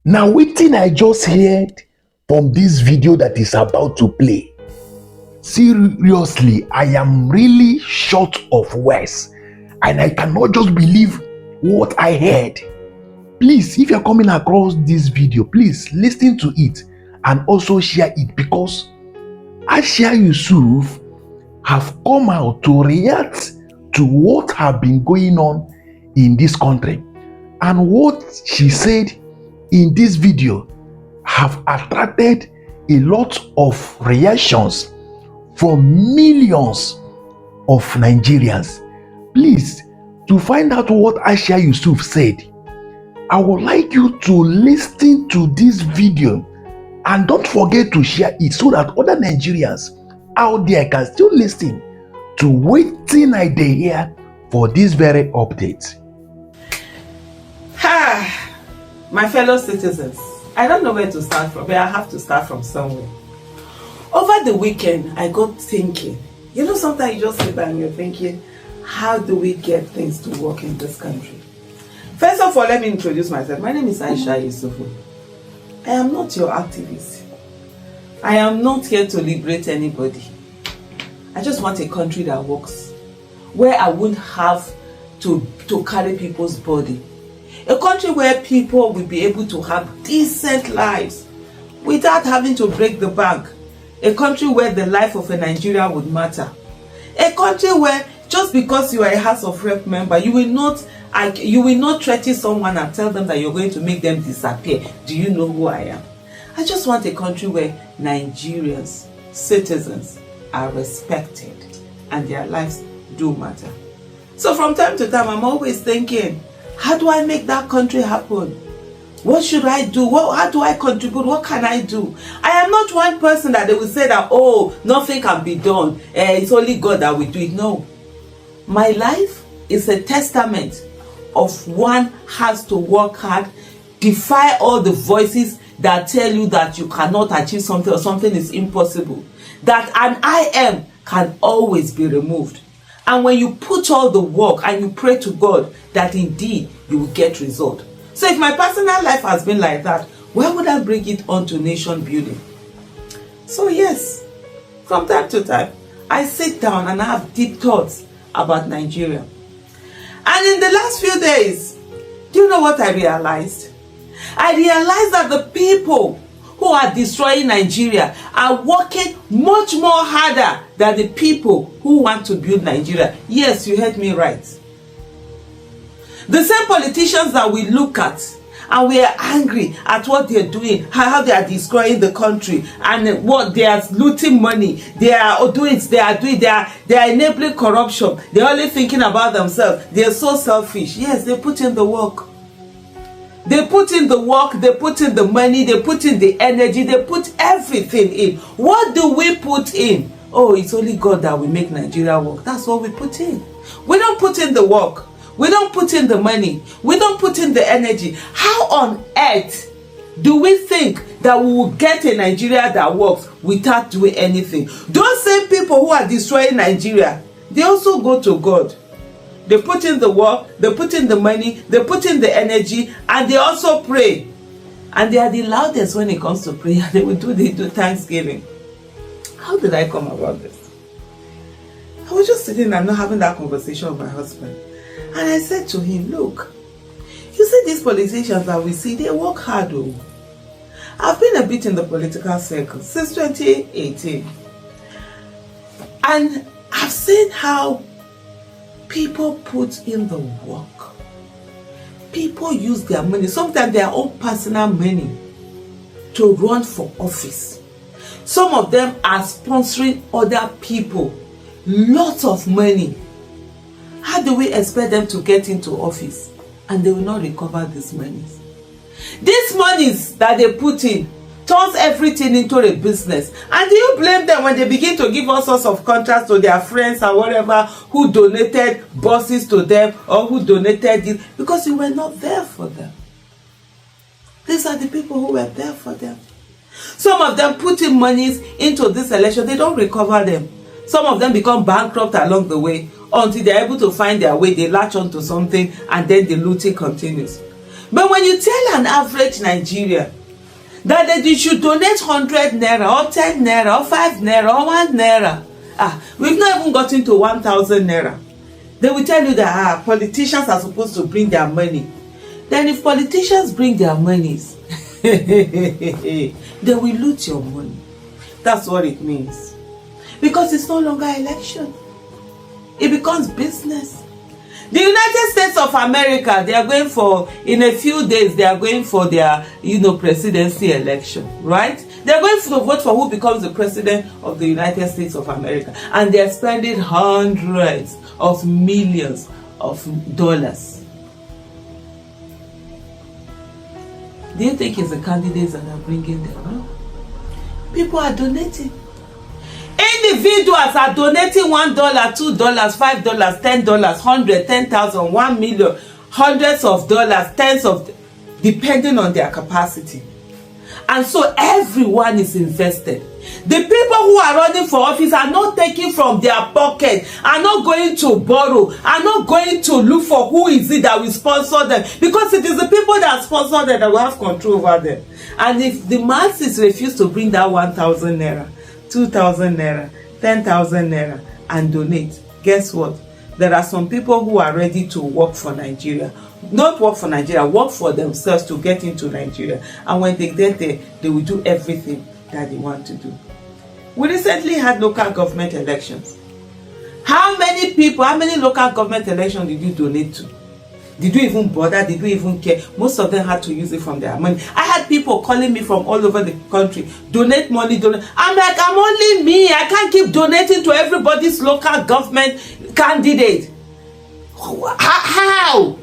Now, wetin I just heard from this video that is about to play, seriously, I am really short of words and I cannot just believe what I heard. Please, if you're coming across this video, please listen to it and also share it, because Aisha Yesufu have come out to react to what have been going on in this country, and what she said in this video have attracted a lot of reactions from millions of Nigerians. Please, to find out what Aisha Yesufu said, I would like you to listen to this video and don't forget to share it so that other Nigerians out there can still listen to wetin I dey hear for this very update. My fellow citizens, I don't know where to start from, but I have to start from somewhere. Over the weekend, I got thinking, sometimes you just sit down and you're thinking, how do we get things to work in this country? First of all, let me introduce myself. My name is Aisha Yesufu. I am not your activist. I am not here to liberate anybody. I just want a country that works, where I wouldn't have to carry people's body. A country where people will be able to have decent lives without having to break the bank. A country where the life of a Nigerian would matter. A country where just because you are a House of Rep member, you will not threaten someone and tell them that you're going to make them disappear. Do you know who I am? I just want a country where Nigerians, citizens, are respected and their lives do matter. So from time to time, I'm always thinking, how do I make that country happen? What should I do? How do I contribute? What can I do? I am not one person that they will say that, oh, nothing can be done. It's only God that will do it. No. My life is a testament of one has to work hard, defy all the voices that tell you that you cannot achieve something or something is impossible. That an I am can always be removed. And when you put all the work and you pray to God, that indeed you will get result. So if my personal life has been like that, why would I bring it on to nation building? So yes, from time to time, I sit down and I have deep thoughts about Nigeria. And in the last few days, do you know what I realized? I realized that the people who are destroying Nigeria are working much more harder than the people who want to build Nigeria. Yes, you heard me right. The same politicians that we look at and we are angry at what they are doing, how they are destroying the country, and what they are looting money, they are enabling corruption, they're only thinking about themselves, they are so selfish. Yes, they put in the work. They put in the work, they put in the money, they put in the energy, they put everything in. What do we put in? Oh, it's only God that will make Nigeria work. That's what we put in. We don't put in the work. We don't put in the money. We don't put in the energy. How on earth do we think that we will get a Nigeria that works without doing anything? Those same people who are destroying Nigeria, they also go to God. They put in the work, they put in the money, they put in the energy, and they also pray. And they are the loudest when it comes to prayer. They do Thanksgiving. How did I come about this? I was just sitting and not having that conversation with my husband. And I said to him, look, you see these politicians that we see, they work hard though. I've been a bit in the political circle since 2018. And I've seen how people put in the work. People use their money, sometimes their own personal money, to run for office. Some of them are sponsoring other people lots of money. How do we expect them to get into office and they will not recover these monies? These monies that they put in turns everything into a business. And do you blame them when they begin to give all sorts of contracts to their friends and whatever who donated buses to them or who donated this? Because you were not there for them. These are the people who were there for them. Some of them put in monies into this election, they don't recover them. Some of them become bankrupt along the way until they're able to find their way, they latch onto something and then the looting continues. But when you tell an average Nigerian that they should donate 100 naira or 10 naira or 5 naira or 1 naira, we've not even gotten to 1,000 naira. They will tell you that politicians are supposed to bring their money. Then if politicians bring their monies, they will loot your money. That's what it means. Because it's no longer election. It becomes business. The United States of America, they are going for, in a few days, they are going for their, presidency election, right? They are going to vote for who becomes the president of the United States of America. And they are spending hundreds of millions of dollars. Do you think it's the candidates that are bringing them? No. People are donating. Individuals are donating $1, $2, $5, $10, 100, 10,000, 1 million, hundreds of dollars, tens of, depending on their capacity. And so everyone is invested. The people who are running for office are not taking from their pocket, are not going to borrow, are not going to look for who is it that will sponsor them, because it is the people that sponsor them that will have control over them. And if the masses refuse to bring that 1,000 naira, 2,000 naira, 10,000 naira and donate, guess what? There are some people who are ready to work for Nigeria. Not work for Nigeria, work for themselves to get into Nigeria. And when they get there, they will do everything that they want to do. We recently had local government elections. How many people, how many local government elections did you donate to? Did you even bother? Did you even care? Most of them had to use it from their money. I had people calling me from all over the country. Donate money, donate. I'm like, I'm only me. I can't keep donating to everybody's local government candidate. How?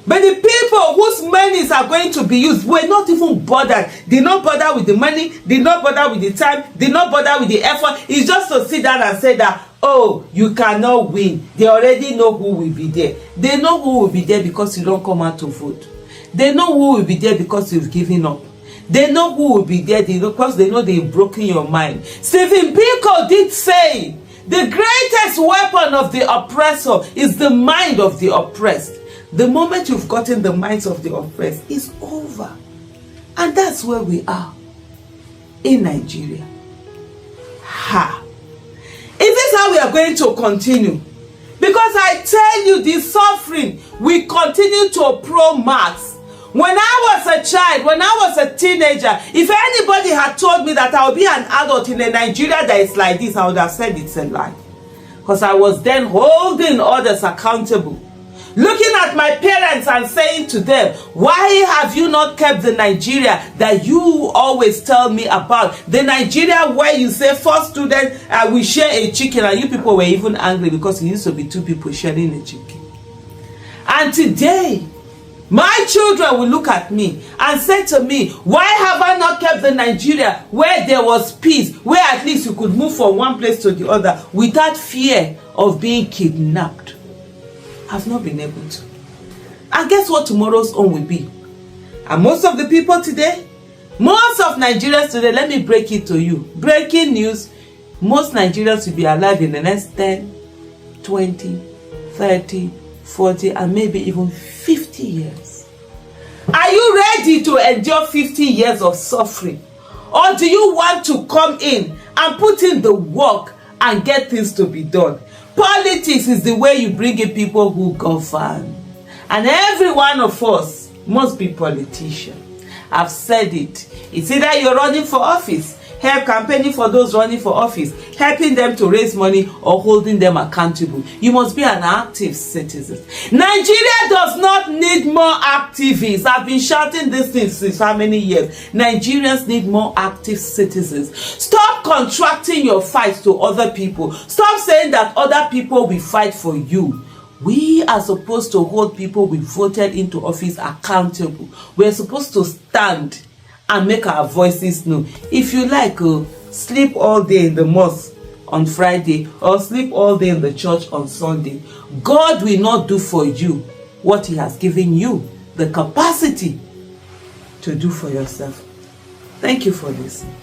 But the people whose monies are going to be used were not even bothered. Did not bother with the money, did not bother with the time, did not bother with the effort. It's just to sit down and say that, oh, you cannot win. They already know who will be there. They know who will be there because you don't come out to vote. They know who will be there because you've given up. They know who will be there because they know they've broken your mind. Stephen Biko did say, the greatest weapon of the oppressor is the mind of the oppressed. The moment you've gotten the minds of the oppressed, it's over. And that's where we are in Nigeria. Is this how we are going to continue? Because I tell you, the suffering will continue to pro-max. When I was a child, when I was a teenager, if anybody had told me that I would be an adult in a Nigeria that is like this, I would have said it's a lie. Because I was then holding others accountable. Looking at my parents and saying to them, why have you not kept the Nigeria that you always tell me about? The Nigeria where you say 4 students will share a chicken, and you people were even angry because it used to be 2 people sharing a chicken. And today, my children will look at me and say to me, why have I not kept the Nigeria where there was peace, where at least you could move from one place to the other without fear of being kidnapped? I've not been able to. And guess what tomorrow's own will be? And most of the people today, most of Nigerians today, let me break it to you. Breaking news, most Nigerians will be alive in the next 10, 20, 30, 40, and maybe even 50 years. Are you ready to endure 50 years of suffering? Or do you want to come in and put in the work and get things to be done? Politics is the way you bring in people who govern. And every one of us must be politician. I've said it. It's either you're running for office, help campaigning for those running for office, helping them to raise money, or holding them accountable. You must be an active citizen. Nigeria does not need more activists. I've been shouting this thing since how many years? Nigerians need more active citizens. Stop contracting your fights to other people. Stop saying that other people will fight for you. We are supposed to hold people we voted into office accountable. We're supposed to stand and make our voices known. If you like, sleep all day in the mosque on Friday or sleep all day in the church on Sunday, God will not do for you what he has given you the capacity to do for yourself. Thank you for listening.